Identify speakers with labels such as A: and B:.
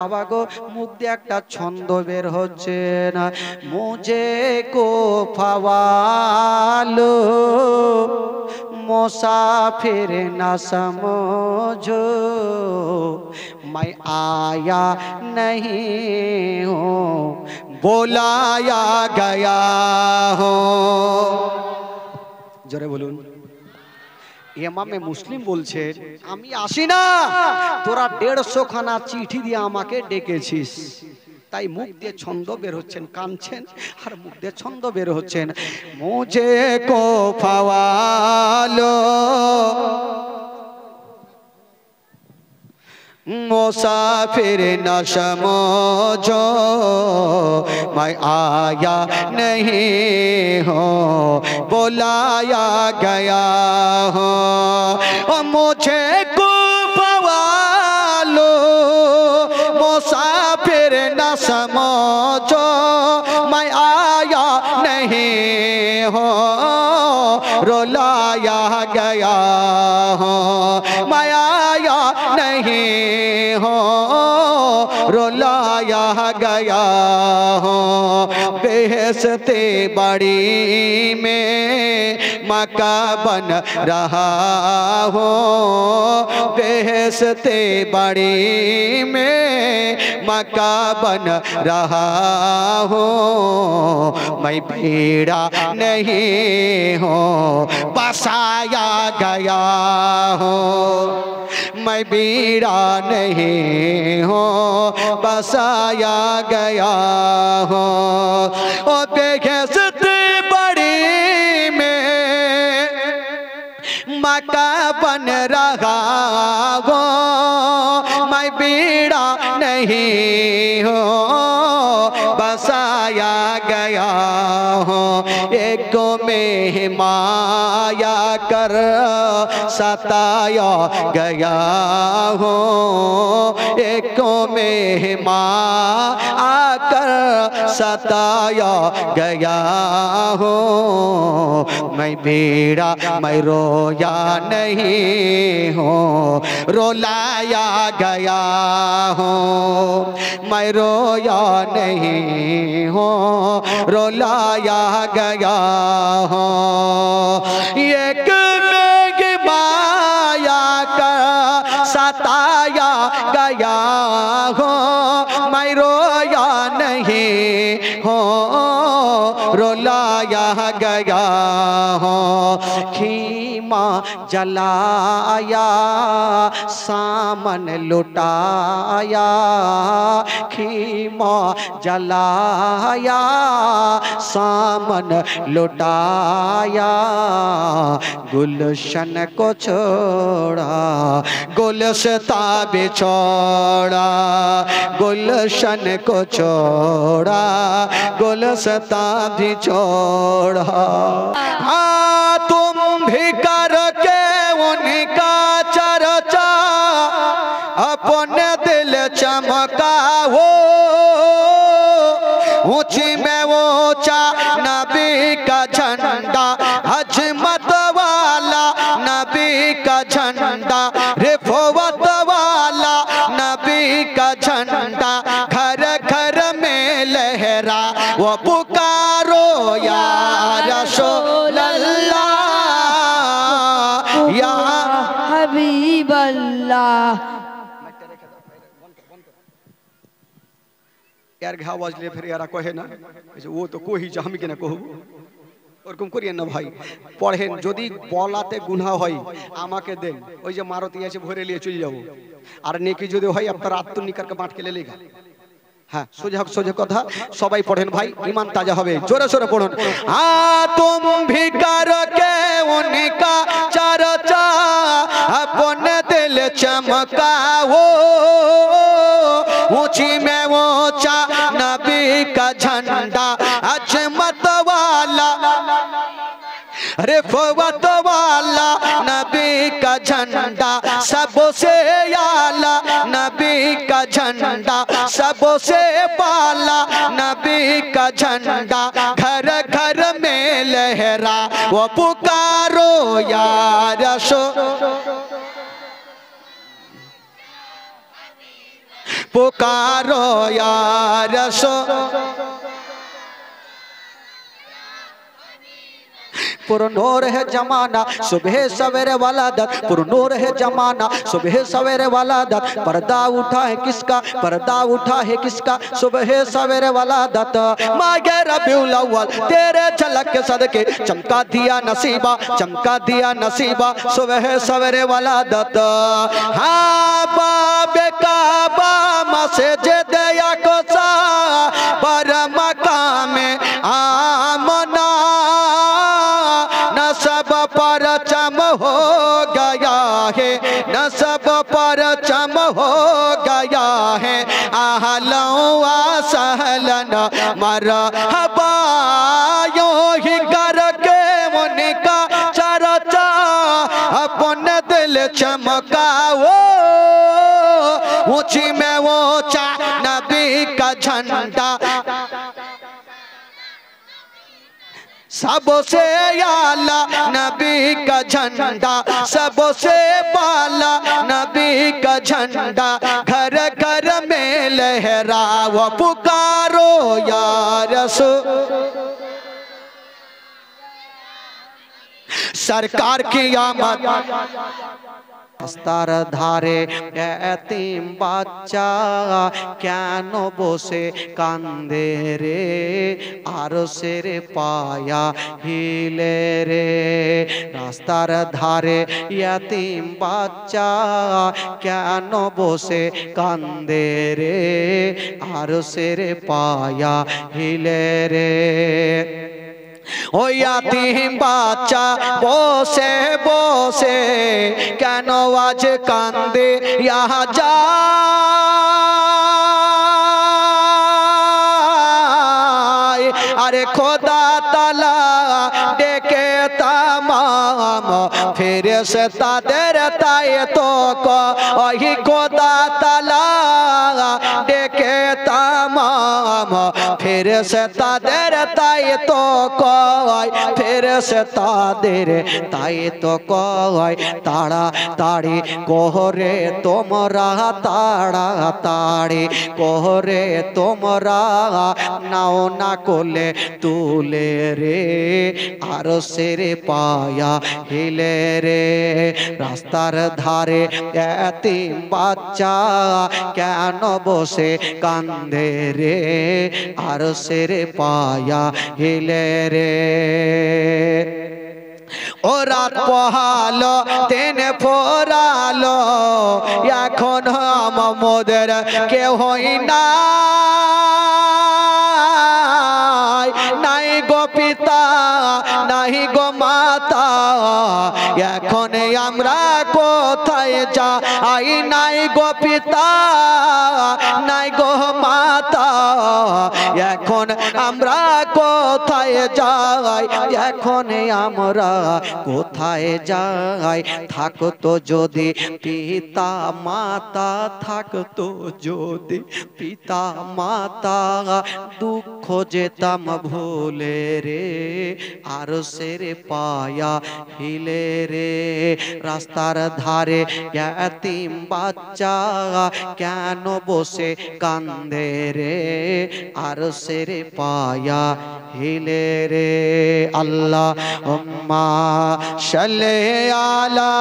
A: বাবা গো মুখ দিয়ে একটা ছন্দ বের হচ্ছে না। মুঝে কো ফওয়ালো मुसाफिर न समझो मैं आया नहीं हूँ बुलाया गया हूँ। जोरे बोलून। ইমামে মুসলিম বলছেন আমি আসি না, তোরা 150 খানা চিঠি দিয়ে আমাকে ডেকেছিস, তাই মুখ দিয়ে ছন্দ বের হচ্ছেন, কাঁদছেন আর মুখ দিয়ে ছন্দ বের হচ্ছেন। মুঝে কো ফাওয়ালো मुसाफिर न समझो मैं आया नहीं हूँ बुलाया गया हूँ। मुझे को पवालो मुसाफिर न समझो मैं आया नहीं हूँ रुलाया गया हूँ मैं आया नहीं हो रुलाया गया हो। बेहसते बड़ी में मका बन रहा हो बेहसते बड़ी में मका बन रहा हो मैं भेड़ा नहीं हो बसाया गया हो मैं बीड़ा नहीं हूँ बसाया गया हूँ। ओ बेगैसत बड़ी में मका बन रहा हो मैं बीड़ा नहीं हूँ बसाया गया हूँ। एक में माया कर सताया गया हूँ एक में आकर सताया गया हूँ। मैं बेड़ा मैं रोया नहीं हूँ रुलाया गया हूँ मैं रोया नहीं हूँ रुलाया गया हूँ। एक सताया गया हो मैं रोया नहीं हो रुलाया गया हो। खीमा जलाया सामन लुटाया खीमा जलाया सामन लुटाया गुलशन को छोड़ा गुलस्ता बिछोड़ा गुलशन को छोड़ा गुलस्ता भी छोड़ा। हाँ तुम भी करके उनका चर्चा अपने दिल चमका हो ऊंची में ऊंचा नबी का झंडा अजमत वाला नबी का झंडा रिफवत वाला नबी का झंडा घर घर में लहरा वो पुकारो या रसूल अल्लाह या
B: हबीब अल्लाह।
A: यार घा बाजले फिर यारा कहे ना वो तो कोई আমি কেন কহব ওরকম করিয়েন না ভাই। পড়েন যদি বলাতে গুনাহ হয় আমাকে দেন ওই যে মারুতি আছে ভরে নিয়ে চলে যাব আর নেকি যদি হয় আপনার আত্মনিকারকে বাঁটকে ले लेगा। हाँ सोझा सोझा कथा सबाई पढ़ेन भाई ईमान ताजा হবে जोरे सोरे पढ़ुन। हाँ तुम भी करके उनका चर्चा अपने दिल चमकाओ ऊंची में ऊंचा नबी का झंडा अजमत वाला रिफवत वाला नबी का झंडा सबसे आला नबी का झंडा सबसे पाला नबी का झंडा घर घर में लहरा वो पुकारो या रसूल पुकारो या रसूल पुरनूर है जमाना सुबह सवेरे वाला दत पुरनूर है जमाना सुबह सवेरे वाला दत पर्दा उठा है किसका पर्दा उठा है किसका सुबह सवेरे वाला दत मागे रबीउल अव्वल तेरे झलक के सदके चमका दिया नसीबा सुबह सवेरे वाला दत हाँ बाबे काबा मस्जिद अक़सा पर मकाम आमना नसब पर चम हो गया है नसब पर चम हो गया है आहलों व सहलन मरहबा यूं ही करके उनका चर्चा अपन दिल चमकाओ ऊंची में ऊंचा नबी का झंडा सबसे आला नबी का झंडा सबसे बाला नबी का झंडा घर घर में लहराओ पुकारो या रसूल सरकार की आमद রাস্তার ধারে এতিম বাচ্চা কেন বসে কান্দে রে আরশের পায়া হিলে রে রাস্তার ধারে এতিম বাচ্চা কেন বসে কান্দে রে আরশের পায়া হিলে রে ओ यातीम बाच्चा बोसे बोसे केनो आज कांदे यहाँ जा अरे खुदा ताला देखे तमाम फिर से तादर ताए तो को वही खुदा ताला देखे तमाम फिर से तादर ताए तो कोई फिर से तादर ताए तो कोई ताड़ा ताड़ी कोहरे तुमरा ताड़ा ताड़ी कोहरे तुमरा नाओ ना कोले तुले रे आरो सेरे पाया हिले रे रास्तार धारे एतिम बाच्चा केनो बसे कांदे रे आरो सेरे पाया हिले रे ओ रात पोहालो दिन फोरालो এখন আমাদের কেউ হই না নাই গো পিতা নাই গো মাতা এখন আমরা কোথায় যাই নাই গো পিতা নাই গো মাতা এখন আমরা কোথায় যাই এখন আমরা কোথায় যাই থাকতো যদি পিতা মাতা থাকতো যদি পিতা মাতা দুঃখ যেতাম ভুলে রে আরশের পায়া হিলে রে রাস্তার ধারে এতিম বাচ্চা কেন বসে কান্দে রে আরশের পায়া হিলে রে আল্লাহুম্মা সাল্লি আলা